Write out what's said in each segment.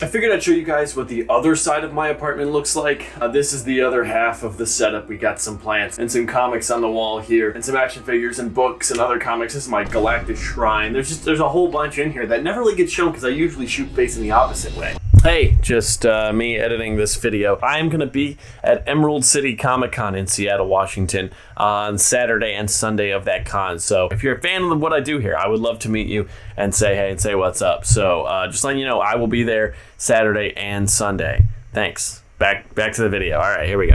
I figured I'd show you guys what the other side of my apartment looks like. This is the other half of the setup. We got some plants and some comics on the wall here and some action figures and books and other comics. This is my Galactus shrine. There's a whole bunch in here that never really gets shown because I usually shoot facing the opposite way. Hey, just me editing this video. I am going to be at Emerald City Comic Con in Seattle, Washington on Saturday and Sunday of that con. So if you're a fan of what I do here, I would love to meet you and say hey and say what's up. So just letting you know, I will be there Saturday and Sunday. Thanks. Back to the video. All right, here we go.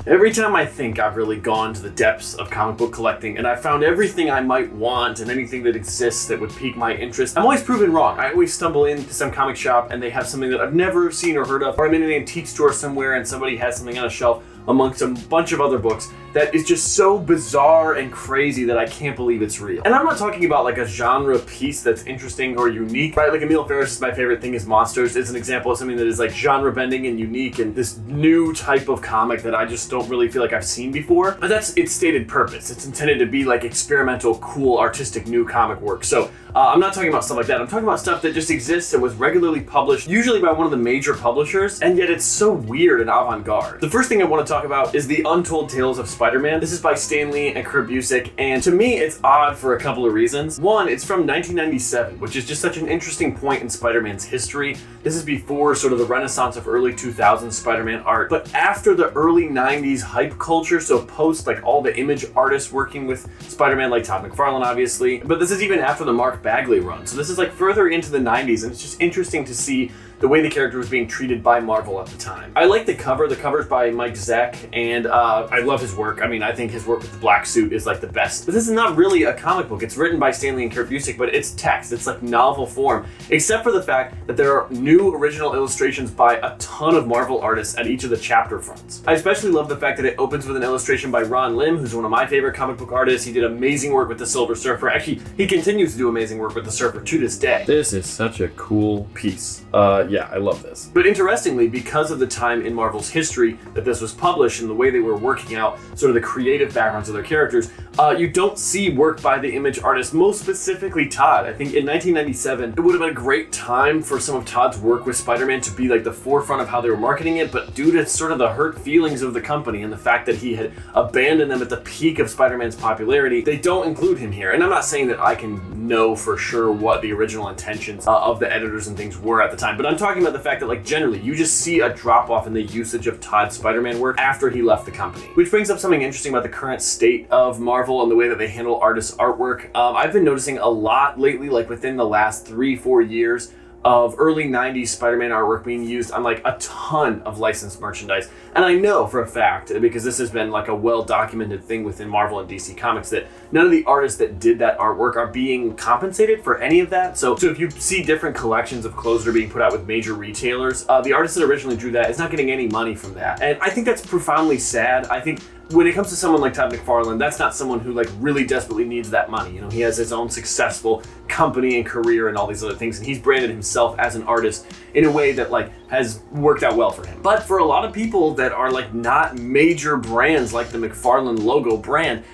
Every time I think I've really gone to the depths of comic book collecting and I've found everything I might want and anything that exists that would pique my interest, I'm always proven wrong. I always stumble into some comic shop and they have something that I've never seen or heard of, or I'm in an antique store somewhere and somebody has something on a shelf amongst a bunch of other books that is just so bizarre and crazy that I can't believe it's real. And I'm not talking about like a genre piece that's interesting or unique, right? Like Emil Ferris' My Favorite Thing is Monsters is an example of something that is like genre bending and unique and this new type of comic that I just don't really feel like I've seen before. But that's its stated purpose. It's intended to be like experimental, cool, artistic new comic work. So I'm not talking about stuff like that. I'm talking about stuff that just exists and was regularly published, usually by one of the major publishers, and yet it's so weird and avant-garde. The first thing I want to talk about is the Untold Tales of Spider-Man. This is by Stan Lee and Kurt Busiek, and to me it's odd for a couple of reasons. One, it's from 1997, which is just such an interesting point in Spider-Man's history. This is before sort of the renaissance of early 2000s Spider-Man art, but after the early 90s hype culture, so post like all the image artists working with Spider-Man like Todd McFarlane obviously, but this is even after the Mark Bagley run. So this is like further into the 90s, and it's just interesting to see the way the character was being treated by Marvel at the time. I like the cover. The cover's by Mike Zeck, and I love his work. I mean, I think his work with the black suit is like the best. But this is not really a comic book. It's written by Stan Lee and Kurt Busiek, but it's text. It's like novel form, except for the fact that there are new original illustrations by a ton of Marvel artists at each of the chapter fronts. I especially love the fact that it opens with an illustration by Ron Lim, who's one of my favorite comic book artists. He did amazing work with the Silver Surfer. Actually, he continues to do amazing work with the Surfer to this day. This is such a cool piece. Yeah, I love this. But interestingly, because of the time in Marvel's history that this was published and the way they were working out sort of the creative backgrounds of their characters, you don't see work by the image artist, most specifically Todd. I think in 1997, it would have been a great time for some of Todd's work with Spider-Man to be like the forefront of how they were marketing it, but due to sort of the hurt feelings of the company and the fact that he had abandoned them at the peak of Spider-Man's popularity, they don't include him here. And I'm not saying that I can know for sure what the original intentions of the editors and things were at the time, but I'm talking about the fact that like generally you just see a drop off in the usage of Todd's Spider-Man work after he left the company. Which brings up something interesting about the current state of Marvel and the way that they handle artists' artwork. I've been noticing a lot lately, like within the last 3-4 years, of early 90s Spider-Man artwork being used on like a ton of licensed merchandise. And I know for a fact, because this has been like a well-documented thing within Marvel and DC Comics, that none of the artists that did that artwork are being compensated for any of that. So if you see different collections of clothes that are being put out with major retailers, the artist that originally drew that is not getting any money from that. And I think that's profoundly sad. I think when it comes to someone like Todd McFarlane, that's not someone who like really desperately needs that money. You know, he has his own successful company and career and all these other things, and he's branded himself as an artist in a way that like has worked out well for him. But for a lot of people that are like not major brands like the McFarlane logo brand,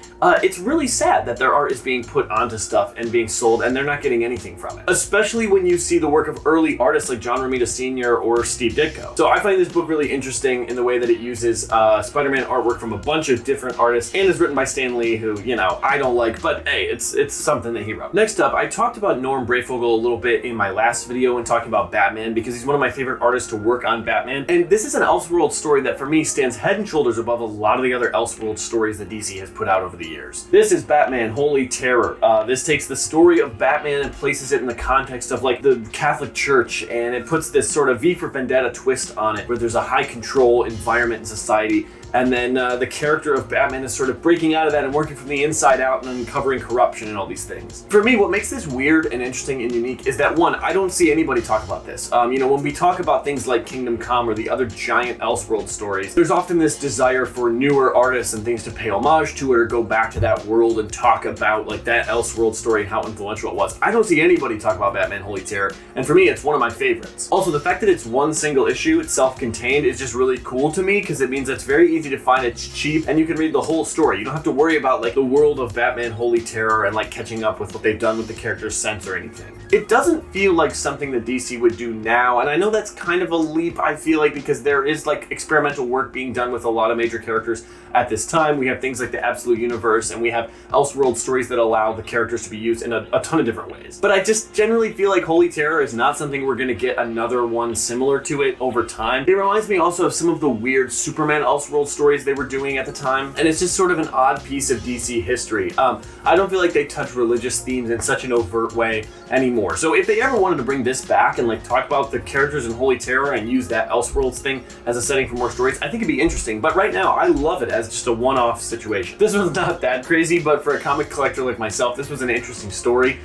it's really sad that their art is being put onto stuff and being sold and they're not getting anything from it. Especially when you see the work of early artists like John Romita Sr. or Steve Ditko. So I find this book really interesting in the way that it uses Spider-Man artwork from a bunch of different artists and is written by Stan Lee, who, you know, I don't like, but hey, it's something that he wrote. Next up, I talked about Norm Breyfogle a little bit in my last video when talking about Batman because he's one of my favorite artists to work on Batman. And this is an Elseworld story that for me stands head and shoulders above a lot of the other Elseworld stories that DC has put out over the years. This is Batman Holy Terror. This takes the story of Batman and places it in the context of like the Catholic Church, and it puts this sort of V for Vendetta twist on it where there's a high control environment in society. And then the character of Batman is sort of breaking out of that and working from the inside out and uncovering corruption and all these things. For me, what makes this weird and interesting and unique is that, one, I don't see anybody talk about this. You know, when we talk about things like Kingdom Come or the other giant Elseworld stories, there's often this desire for newer artists and things to pay homage to it or go back to that world and talk about like that Elseworld story and how influential it was. I don't see anybody talk about Batman Holy Terror, and for me, it's one of my favorites. Also, the fact that it's one single issue, it's self-contained, is just really cool to me because it means it's very easy to find, it's cheap, and you can read the whole story. You don't have to worry about like the world of Batman Holy Terror and like catching up with what they've done with the characters since or anything. It doesn't feel like something that DC would do now, and I know that's kind of a leap, I feel like, because there is like experimental work being done with a lot of major characters at this time. We have things like the Absolute Universe, and we have Elseworld stories that allow the characters to be used in a ton of different ways. But I just generally feel like Holy Terror is not something we're going to get another one similar to it over time. It reminds me also of some of the weird Superman Elseworld stories they were doing at the time, and it's just sort of an odd piece of DC history. I don't feel like they touch religious themes in such an overt way anymore. So if they ever wanted to bring this back and like talk about the characters in Holy Terror and use that Elseworlds thing as a setting for more stories, I think it'd be interesting. But right now, I love it as just a one-off situation. This was not that crazy, but for a comic collector like myself, this was an interesting story.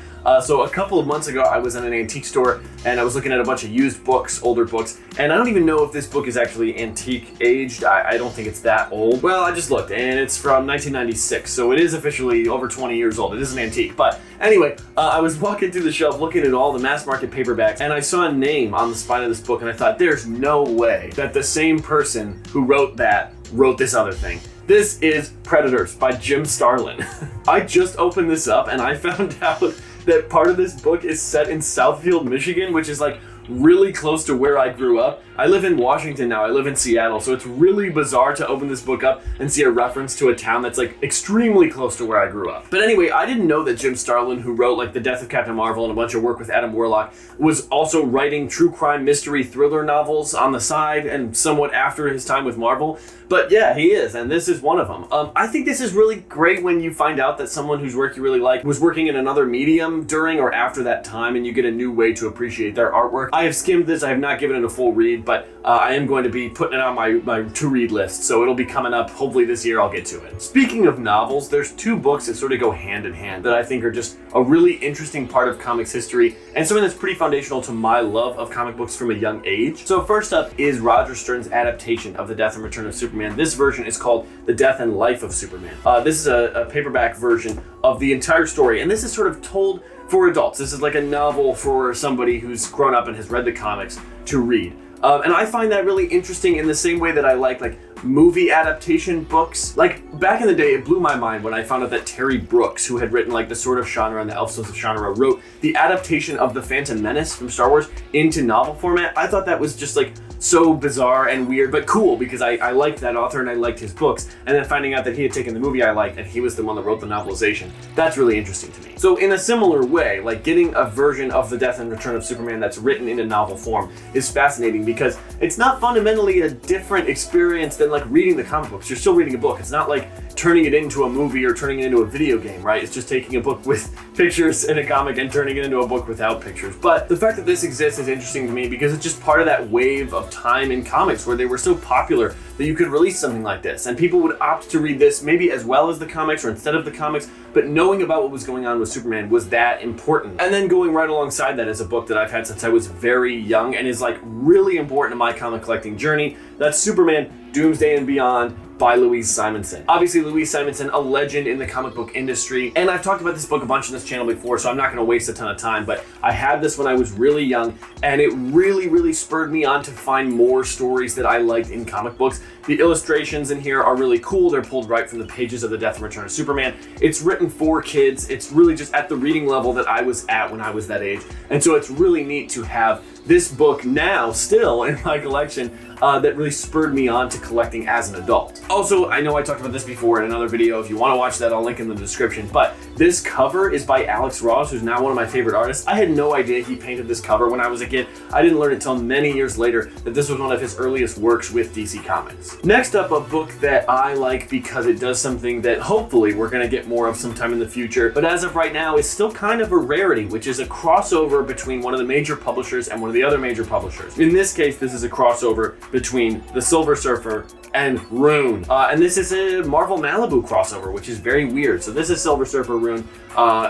So a couple of months ago, I was in an antique store and I was looking at a bunch of used books, older books, and I don't even know if this book is actually antique aged. I don't think it's that old. Well, I just looked and it's from 1996, so it is officially over 20 years old. It is an antique. But anyway, I was walking through the shelf looking at all the mass market paperbacks, and I saw a name on the spine of this book, and I thought, there's no way that the same person who wrote that wrote this other thing. This is Predators by Jim Starlin. I just opened this up and I found out that part of this book is set in Southfield, Michigan, which is like really close to where I grew up. I live in Washington now, I live in Seattle, so it's really bizarre to open this book up and see a reference to a town that's like extremely close to where I grew up. But anyway, I didn't know that Jim Starlin, who wrote like The Death of Captain Marvel and a bunch of work with Adam Warlock, was also writing true crime mystery thriller novels on the side and somewhat after his time with Marvel. But yeah, he is, and this is one of them. I think this is really great when you find out that someone whose work you really like was working in another medium during or after that time, and you get a new way to appreciate their artwork. I have skimmed this, I have not given it a full read, but I am going to be putting it on my to-read list, so it'll be coming up. Hopefully this year I'll get to it. Speaking of novels, there's two books that sort of go hand in hand that I think are just a really interesting part of comics history, and something that's pretty foundational to my love of comic books from a young age. So first up is Roger Stern's adaptation of The Death and Return of Superman. This version is called The Death and Life of Superman. This is a paperback version of the entire story, and this is sort of told for adults. This is like a novel for somebody who's grown up and has read the comics to read. And I find that really interesting in the same way that I like movie adaptation books. Like back in the day, it blew my mind when I found out that Terry Brooks, who had written like the Sword of Shannara and the Elf Sons of Shannara, wrote the adaptation of The Phantom Menace from Star Wars into novel format. I thought that was just like so bizarre and weird, but cool, because I liked that author and I liked his books. And then finding out that he had taken the movie I liked and he was the one that wrote the novelization, that's really interesting to me. So in a similar way, like getting a version of The Death and Return of Superman that's written in a novel form is fascinating, because it's not fundamentally a different experience than like reading the comic books. You're still reading a book. It's not like turning it into a movie or turning it into a video game, right? It's just taking a book with pictures in a comic and turning it into a book without pictures. But the fact that this exists is interesting to me because it's just part of that wave of time in comics where they were so popular that you could release something like this, and people would opt to read this maybe as well as the comics or instead of the comics, but knowing about what was going on with Superman was that important. And then going right alongside that is a book that I've had since I was very young and is like really important to my comic collecting journey. That's Superman Doomsday and Beyond by Louise Simonson. Obviously, Louise Simonson, a legend in the comic book industry, and I've talked about this book a bunch on this channel before, so I'm not going to waste a ton of time, but I had this when I was really young, and it really spurred me on to find more stories that I liked in comic books. The illustrations in here are really cool. They're pulled right from the pages of The Death and Return of Superman. It's written for kids. It's really just at the reading level that I was at when I was that age, and so it's really neat to have this book now still in my collection that really spurred me on to collecting as an adult. Also, I know I talked about this before in another video. If you want to watch that, I'll link in the description. But this cover is by Alex Ross, who's now one of my favorite artists. I had no idea he painted this cover when I was a kid. I didn't learn until many years later that this was one of his earliest works with DC Comics. Next up, a book that I like because it does something that hopefully we're going to get more of sometime in the future, but as of right now is still kind of a rarity, which is a crossover between one of the major publishers and one of the other major publishers. In this case, this is a crossover between the Silver Surfer and Rune. And this is a Marvel Malibu crossover, which is very weird. So this is Silver Surfer Rune.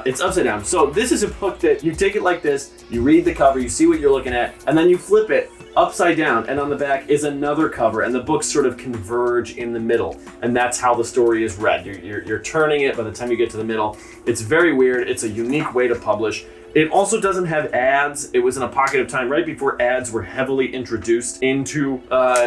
It's upside down. So this is a book that you take it like this, you read the cover, you see what you're looking at, and then you flip it upside down, and on the back is another cover, and the books sort of converge in the middle, and that's how the story is read. You're turning it by the time you get to the middle. It's very weird. It's a unique way to publish, It also doesn't have ads. It was in a pocket of time right before ads were heavily introduced into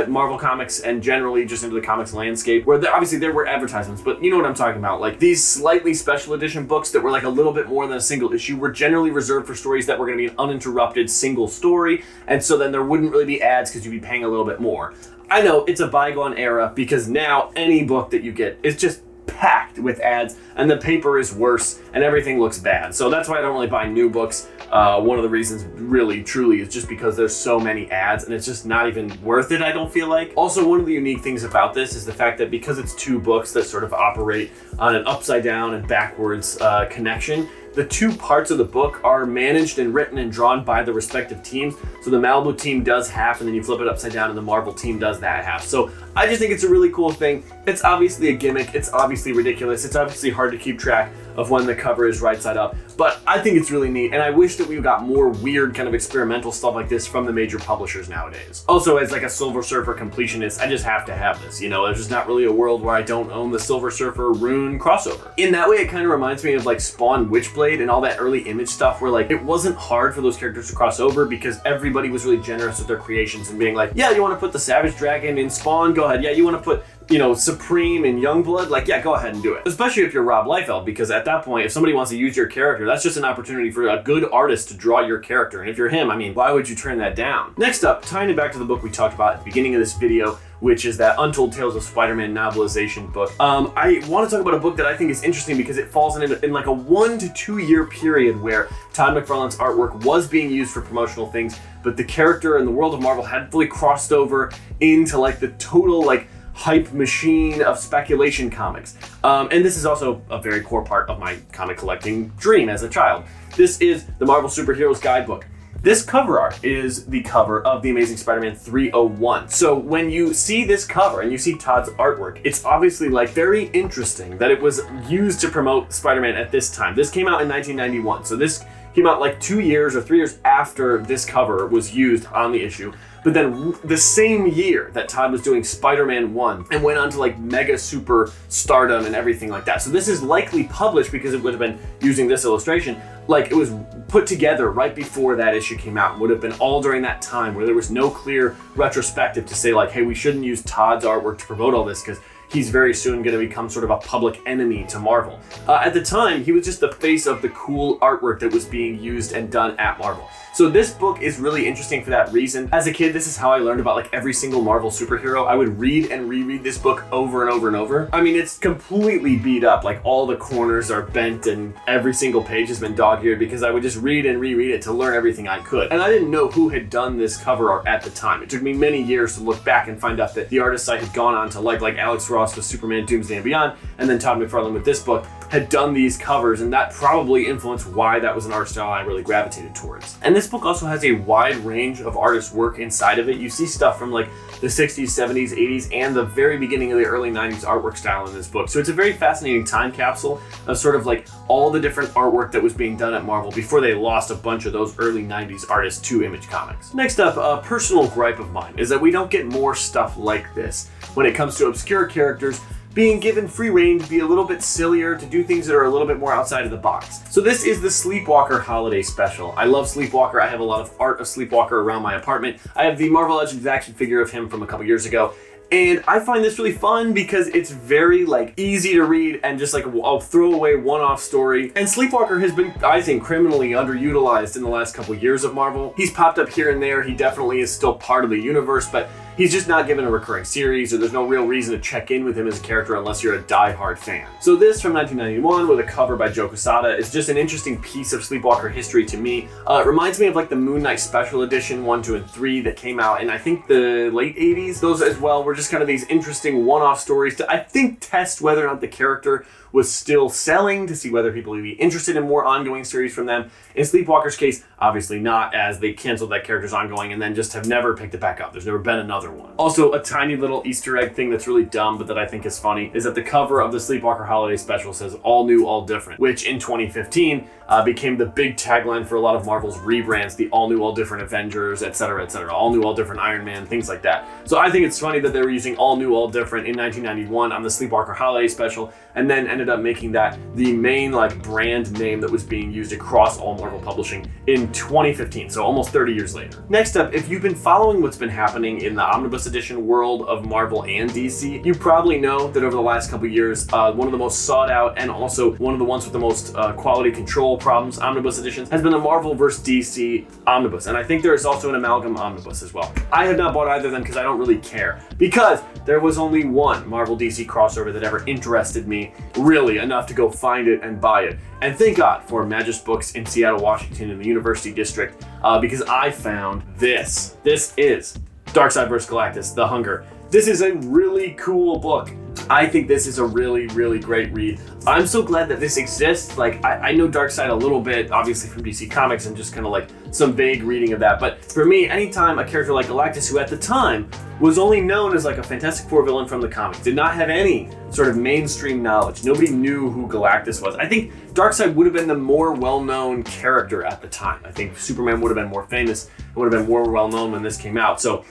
Marvel Comics and generally just into the comics landscape, where obviously there were advertisements, but you know what I'm talking about. Like these slightly special edition books that were like a little bit more than a single issue were generally reserved for stories that were going to be an uninterrupted single story, and so then there wouldn't really be ads because you'd be paying a little bit more. I know it's a bygone era because now any book that you get is just packed with ads and the paper is worse and everything looks bad. So that's why I don't really buy new books. One of the reasons really truly is just because there's so many ads and it's just not even worth it, I don't feel like. Also, one of the unique things about this is the fact that because it's two books that sort of operate on an upside down and backwards connection, the two parts of the book are managed and written and drawn by the respective teams. So the Malibu team does half and then you flip it upside down and the Marvel team does that half. So I just think it's a really cool thing. It's obviously a gimmick. It's obviously ridiculous. It's obviously hard to keep track of when the cover is right side up, but I think it's really neat. And I wish that we got more weird kind of experimental stuff like this from the major publishers nowadays. Also, as like a Silver Surfer completionist, I just have to have this. You know, there's just not really a world where I don't own the Silver Surfer Rune crossover. In that way, it kind of reminds me of like Spawn Witchblade and all that early Image stuff where like it wasn't hard for those characters to cross over because everybody was really generous with their creations and being like, yeah, you want to put the Savage Dragon in Spawn? Go ahead. Yeah, you want to put, you know, Supreme and Youngblood, like, yeah, go ahead and do it. Especially if you're Rob Liefeld, because at that point, if somebody wants to use your character, that's just an opportunity for a good artist to draw your character. And if you're him, I mean, why would you turn that down? Next up, tying it back to the book we talked about at the beginning of this video, which is that Untold Tales of Spider-Man novelization book. I want to talk about a book that I think is interesting because it falls in like a 1 to 2 year period where Todd McFarlane's artwork was being used for promotional things, but the character and the world of Marvel had fully crossed over into like the total like hype machine of speculation comics. And this is also a very core part of my comic collecting dream as a child. This is the Marvel Superheroes Guidebook. This cover art is the cover of The Amazing Spider-Man 301. So when you see this cover and you see Todd's artwork, it's obviously like very interesting that it was used to promote Spider-Man at this time. This came out in 1991. So this came out like 2 years or 3 years after this cover was used on the issue. But then the same year that Todd was doing Spider-Man 1 and went on to like mega super stardom and everything like that. So this is likely published because it would have been using this illustration. Like it was put together right before that issue came out and would have been all during that time where there was no clear retrospective to say like, hey, we shouldn't use Todd's artwork to promote all this because he's very soon going to become sort of a public enemy to Marvel. At the time, he was just the face of the cool artwork that was being used and done at Marvel. So this book is really interesting for that reason. As a kid, this is how I learned about like every single Marvel superhero. I would read and reread this book over and over and over. I mean, it's completely beat up. Like all the corners are bent and every single page has been dog-eared because I would just read and reread it to learn everything I could. And I didn't know who had done this cover art at the time. It took me many years to look back and find out that the artist I had gone on to like Alex Ross with Superman, Doomsday and Beyond, and then Todd McFarlane with this book, had done these covers, and that probably influenced why that was an art style I really gravitated towards. And this book also has a wide range of artists' work inside of it. You see stuff from like the 60s, 70s, 80s, and the very beginning of the early 90s artwork style in this book. So it's a very fascinating time capsule of sort of like all the different artwork that was being done at Marvel before they lost a bunch of those early 90s artists to Image Comics. Next up, a personal gripe of mine is that we don't get more stuff like this when it comes to obscure characters being given free rein to be a little bit sillier, to do things that are a little bit more outside of the box. So this is the Sleepwalker Holiday Special. I love Sleepwalker. I have a lot of art of Sleepwalker around my apartment. I have the Marvel Legends action figure of him from a couple years ago. And I find this really fun because it's very like easy to read and just like a throwaway one-off story. And Sleepwalker has been, I think, criminally underutilized in the last couple years of Marvel. He's popped up here and there. He definitely is still part of the universe, but he's just not given a recurring series, or there's no real reason to check in with him as a character unless you're a die-hard fan. So this from 1991 with a cover by Joe Quesada is just an interesting piece of Sleepwalker history to me. It reminds me of like the Moon Knight Special Edition 1, 2, and 3 that came out in I think the late 80s. Those as well were just kind of these interesting one-off stories to I think test whether or not the character was still selling, to see whether people would be interested in more ongoing series from them. In Sleepwalker's case, obviously not, as they canceled that character's ongoing and then just have never picked it back up. There's never been another another one. Also, a tiny little Easter egg thing that's really dumb, but that I think is funny, is that the cover of the Sleepwalker Holiday Special says all new, all different, which in 2015 became the big tagline for a lot of Marvel's rebrands, the all new, all different Avengers, etc., all new, all different Iron Man, things like that. So I think it's funny that they were using all new, all different in 1991 on the Sleepwalker Holiday Special, and then ended up making that the main like brand name that was being used across all Marvel publishing in 2015, so almost 30 years later. Next up, if you've been following what's been happening in the Omnibus Edition world of Marvel and DC, you probably know that over the last couple years, one of the most sought out and also one of the ones with the most quality control problems Omnibus Editions has been the Marvel vs. DC Omnibus, and I think there is also an Amalgam Omnibus as well. I have not bought either of them because I don't really care, because there was only one Marvel DC crossover that ever interested me really enough to go find it and buy it. And thank God for Magis Books in Seattle, Washington in the University District, because I found this. This is Darkseid vs. Galactus, The Hunger. This is a really cool book. I think this is a really, really great read. I'm so glad that this exists. Like, I know Darkseid a little bit, obviously from DC Comics and just kind of like some vague reading of that. But for me, anytime a character like Galactus, who at the time was only known as like a Fantastic Four villain from the comics, did not have any sort of mainstream knowledge. Nobody knew who Galactus was. I think Darkseid would have been the more well-known character at the time. I think Superman would have been more famous, it would have been more well-known when this came out. So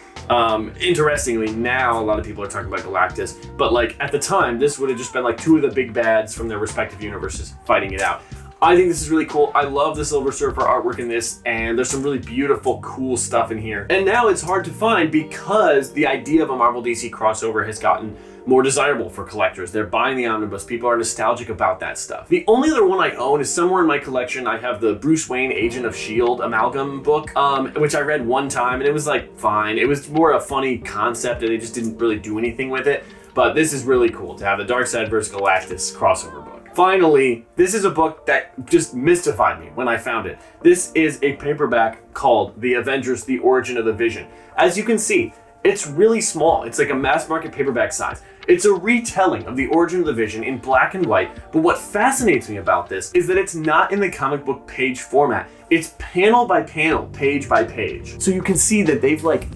interestingly, now a lot of people are talking about Galactus, but like at the time, this would have just been like two of the big bads from their respective universes fighting it out. I think this is really cool. I love the Silver Surfer artwork in this, and there's some really beautiful, cool stuff in here. And now it's hard to find because the idea of a Marvel DC crossover has gotten more desirable for collectors. They're buying the omnibus. People are nostalgic about that stuff. The only other one I own is somewhere in my collection. I have the Bruce Wayne Agent of S.H.I.E.L.D. amalgam book, which I read one time, and it was like fine. It was more a funny concept, and they just didn't really do anything with it. But this is really cool to have the Darkseid vs. Galactus crossover book. Finally, this is a book that just mystified me when I found it. This is a paperback called The Avengers, The Origin of the Vision. As you can see, it's really small. It's like a mass market paperback size. It's a retelling of the origin of the Vision in black and white, but what fascinates me about this is that it's not in the comic book page format. It's panel by panel, page by page. So you can see that they've like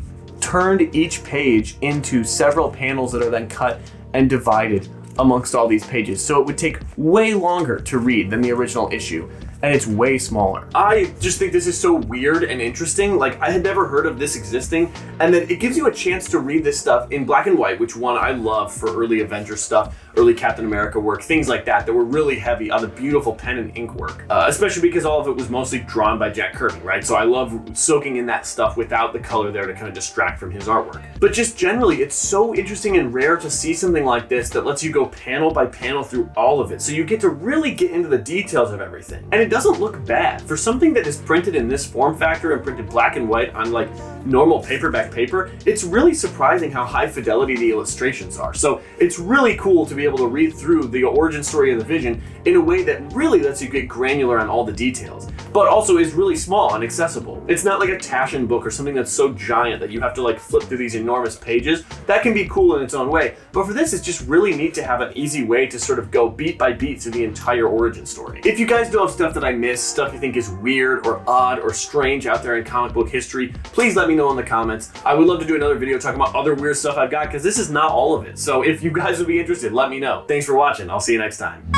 turned each page into several panels that are then cut and divided amongst all these pages. So it would take way longer to read than the original issue, and it's way smaller. I just think this is so weird and interesting. Like, I had never heard of this existing, and then it gives you a chance to read this stuff in black and white, which one I love for early Avengers stuff, early Captain America work, things like that were really heavy on the beautiful pen and ink work, especially because all of it was mostly drawn by Jack Kirby, right? So I love soaking in that stuff without the color there to kind of distract from his artwork. But just generally, it's so interesting and rare to see something like this that lets you go panel by panel through all of it. So you get to really get into the details of everything. And it doesn't look bad. For something that is printed in this form factor and printed black and white on like normal paperback paper, it's really surprising how high fidelity the illustrations are. So it's really cool to be able to read through the origin story of the Vision in a way that really lets you get granular on all the details, but also is really small and accessible. It's not like a Taschen book or something that's so giant that you have to like flip through these enormous pages. That can be cool in its own way, but for this, it's just really neat to have an easy way to sort of go beat by beat through the entire origin story. If you guys know of stuff that I missed, stuff you think is weird or odd or strange out there in comic book history, please let me know in the comments. I would love to do another video talking about other weird stuff I've got, because this is not all of it. So if you guys would be interested, let me know. Thanks for watching. I'll see you next time.